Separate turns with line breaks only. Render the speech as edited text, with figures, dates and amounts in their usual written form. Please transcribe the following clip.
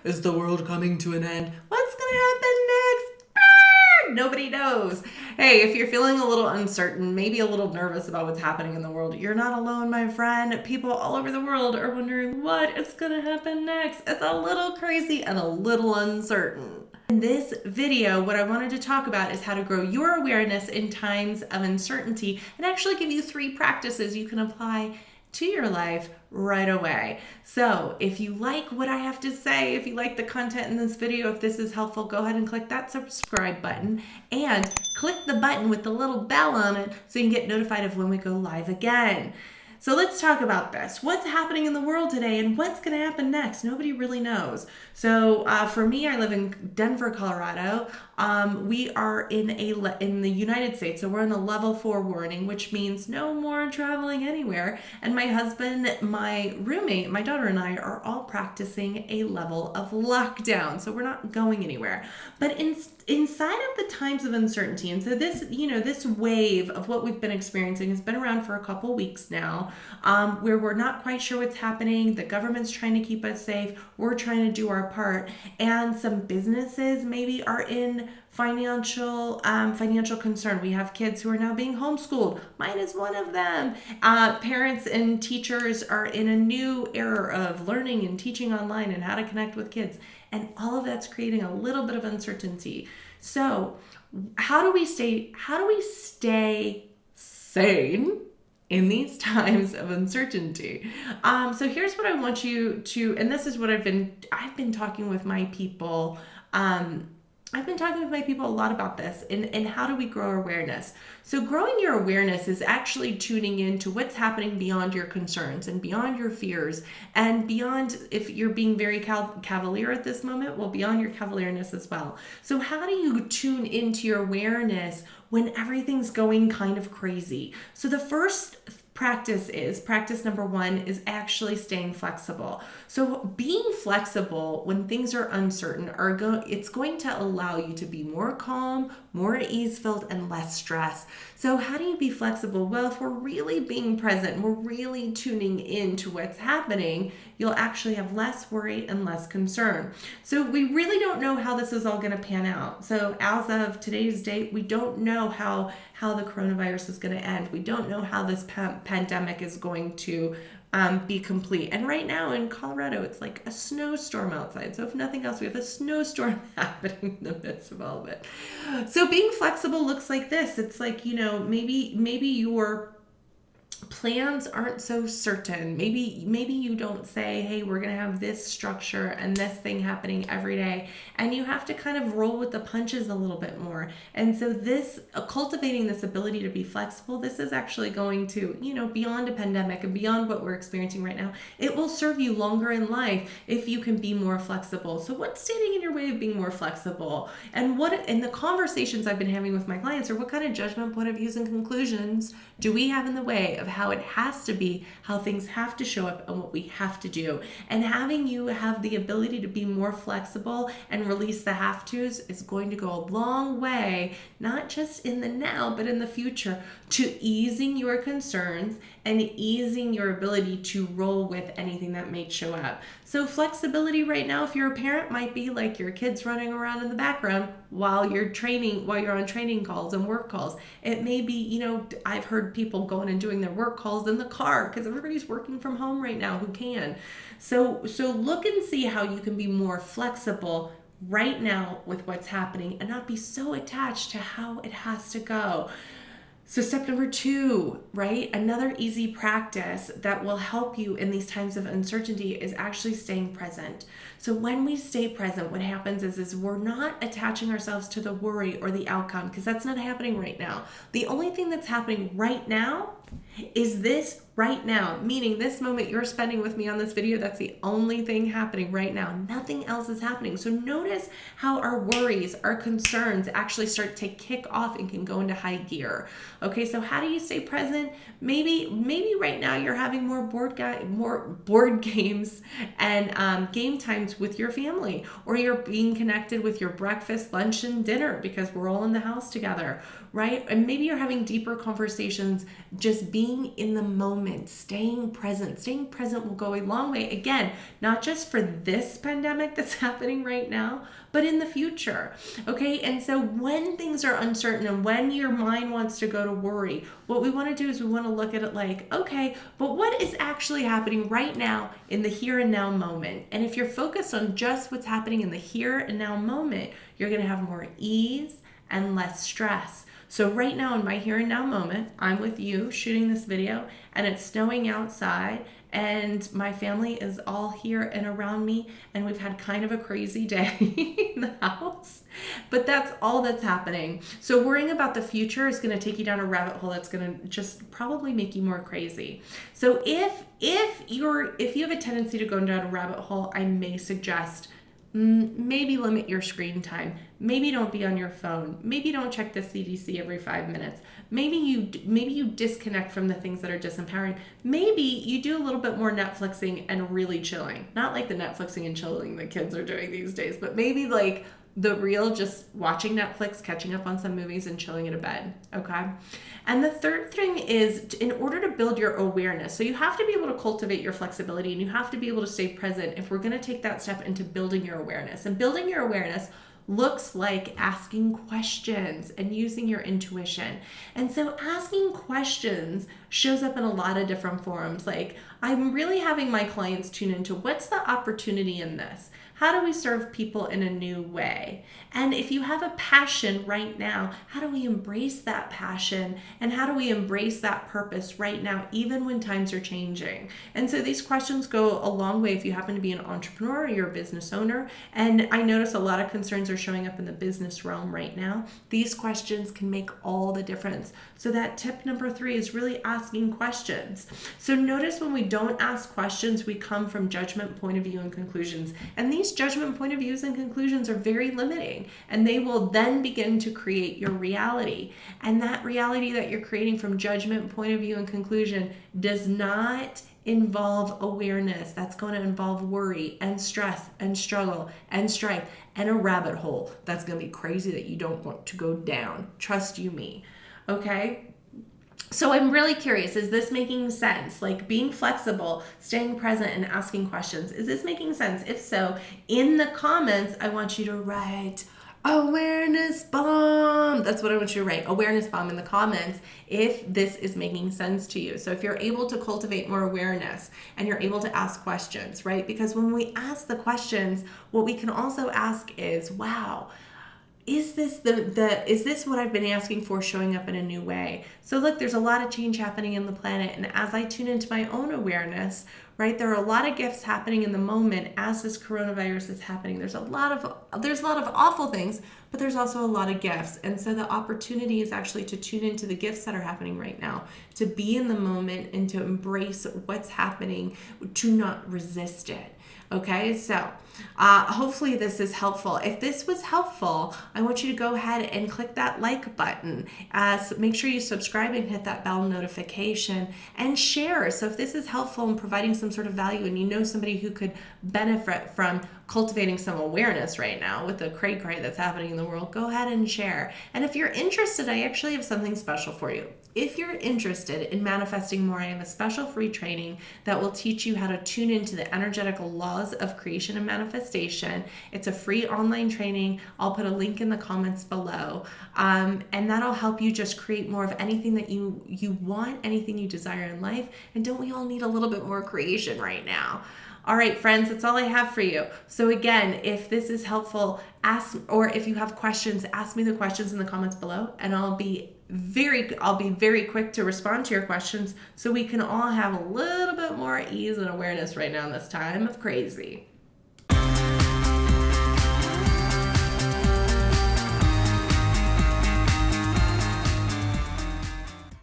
Is the world coming to an end? What's going to happen next? Nobody knows. Hey, if you're feeling a little uncertain, maybe a little nervous about what's happening in the world, you're not alone, my friend. People all over the world are wondering what is going to happen next. It's a little crazy and a little uncertain. In this video, what I wanted to talk about is how to grow your awareness in times of uncertainty and actually give you 3 practices you can apply to your life right away. So if you like what I have to say, if you like the content in this video, if this is helpful, go ahead and click that subscribe button and click the button with the little bell on it so you can get notified of when we go live again. So let's talk about this. What's happening in the world today and what's going to happen next? Nobody really knows. So for me, I live in Denver, Colorado. We are in the United States, so we're in a level 4 warning, which means no more traveling anywhere. And my husband, my roommate, my daughter and I are all practicing a level of lockdown. So we're not going anywhere. But inside of the times of uncertainty, and so this wave of what we've been experiencing has been around for a couple weeks now, where we're not quite sure what's happening. The government's trying to keep us safe. We're trying to do our part, and some businesses maybe are in financial concern. We have kids who are now being homeschooled. Mine is one of them. Parents and teachers are in a new era of learning and teaching online and how to connect with kids. And all of that's creating a little bit of uncertainty. So how do we stay sane in these times of uncertainty? So here's what I want you to, and this is what I've been talking with my people. I've been talking with my people a lot about this and how do we grow our awareness. So growing your awareness is actually tuning into what's happening beyond your concerns and beyond your fears and beyond, if you're being very cavalier at this moment, well, beyond your cavalierness as well. So how do you tune into your awareness when everything's going kind of crazy? So the first practice number 1 is actually staying flexible. So being flexible when things are uncertain it's going to allow you to be more calm, more ease-filled, and less stress. So how do you be flexible? Well, if we're really being present, we're really tuning into what's happening, you'll actually have less worry and less concern. So we really don't know how this is all going to pan out. So as of today's date, we don't know how the coronavirus is going to end. We don't know how this pandemic is going to be complete. And right now in Colorado, it's like a snowstorm outside. So if nothing else, we have a snowstorm happening in the midst of all of it. So being flexible looks like this. It's like, maybe your plans aren't so certain. Maybe you don't say, hey, we're going to have this structure and this thing happening every day. And you have to kind of roll with the punches a little bit more. And so cultivating this ability to be flexible, this is actually going to, beyond a pandemic and beyond what we're experiencing right now, it will serve you longer in life if you can be more flexible. So what's standing in your way of being more flexible? And the conversations I've been having with my clients are, what kind of judgment, point of views, and conclusions do we have in the way of how it has to be, how things have to show up, and what we have to do? And having you have the ability to be more flexible and release the have tos is going to go a long way, not just in the now, but in the future, to easing your concerns and easing your ability to roll with anything that may show up. So flexibility right now, if you're a parent, might be like your kids running around in the background while you're on training calls and work calls. It may be, I've heard people going and doing their work calls in the car because everybody's working from home right now who can. So look and see how you can be more flexible right now with what's happening and not be so attached to how it has to go. So step number 2, right? Another easy practice that will help you in these times of uncertainty is actually staying present. So when we stay present, what happens is we're not attaching ourselves to the worry or the outcome, because that's not happening right now. The only thing that's happening right now is this right now, meaning this moment you're spending with me on this video, that's the only thing happening right now. Nothing else is happening. So notice how our worries, our concerns actually start to kick off and can go into high gear. Okay, so how do you stay present? Maybe right now you're having more board games and game times with your family, or you're being connected with your breakfast, lunch, and dinner because we're all in the house together. right? And maybe you're having deeper conversations, just being in the moment, staying present. Staying present will go a long way. Again, not just for this pandemic that's happening right now, but in the future. Okay. And so when things are uncertain and when your mind wants to go to worry, what we want to do is we want to look at it like, okay, but what is actually happening right now in the here and now moment? And if you're focused on just what's happening in the here and now moment, you're going to have more ease and less stress. So right now in my here and now moment, I'm with you shooting this video and it's snowing outside and my family is all here and around me and we've had kind of a crazy day in the house, but that's all that's happening. So worrying about the future is going to take you down a rabbit hole that's going to just probably make you more crazy. So if you have a tendency to go down a rabbit hole, I may suggest maybe limit your screen time. Maybe don't be on your phone. Maybe don't check the CDC every 5 minutes. Maybe you disconnect from the things that are disempowering. Maybe you do a little bit more Netflixing and really chilling. Not like the Netflixing and chilling the kids are doing these days, but maybe like the real just watching Netflix, catching up on some movies and chilling in a bed, okay? And the third thing is in order to build your awareness. So you have to be able to cultivate your flexibility and you have to be able to stay present if we're going to take that step into building your awareness. And building your awareness looks like asking questions and using your intuition. And so asking questions shows up in a lot of different forms. Like I'm really having my clients tune into what's the opportunity in this? How do we serve people in a new way? And if you have a passion right now, how do we embrace that passion? And how do we embrace that purpose right now, even when times are changing? And so these questions go a long way if you happen to be an entrepreneur or you're a business owner. And I notice a lot of concerns are showing up in the business realm right now. These questions can make all the difference. So that tip number 3 is really asking questions. So notice when we don't ask questions, we come from judgment, point of view, and conclusions. And these judgment, point of views, and conclusions are very limiting, and they will then begin to create your reality. And that reality that you're creating from judgment, point of view, and conclusion does not involve awareness. That's going to involve worry and stress and struggle and strife and a rabbit hole that's going to be crazy that you don't want to go down. Trust you me. Okay? So I'm really curious, is this making sense? Like being flexible, staying present, and asking questions. Is this making sense? If so, in the comments, I want you to write awareness bomb. That's what I want you to write, awareness bomb in the comments if this is making sense to you. So if you're able to cultivate more awareness and you're able to ask questions, right? Because when we ask the questions, what we can also ask is, wow, is this is this what I've been asking for showing up in a new way? So look, there's a lot of change happening in the planet. And as I tune into my own awareness, right, there are a lot of gifts happening in the moment as this coronavirus is happening. There's a lot of awful things, but there's also a lot of gifts. And so the opportunity is actually to tune into the gifts that are happening right now, to be in the moment and to embrace what's happening, to not resist it. Okay, so hopefully this is helpful. If this was helpful, I want you to go ahead and click that like button. So make sure you subscribe and hit that bell notification and share. So if this is helpful in providing some sort of value and you know somebody who could benefit from cultivating some awareness right now with the cray-cray that's happening in the world, go ahead and share. And if you're interested, I actually have something special for you. If you're interested in manifesting more, I have a special free training that will teach you how to tune into the energetical laws of creation and manifestation. It's a free online training. I'll put a link in the comments below. And that'll help you just create more of anything that you want, anything you desire in life. And don't we all need a little bit more creation right now? All right, friends, that's all I have for you. So again, if this is helpful, or if you have questions, ask me the questions in the comments below, and I'll be very quick to respond to your questions so we can all have a little bit more ease and awareness right now in this time of crazy.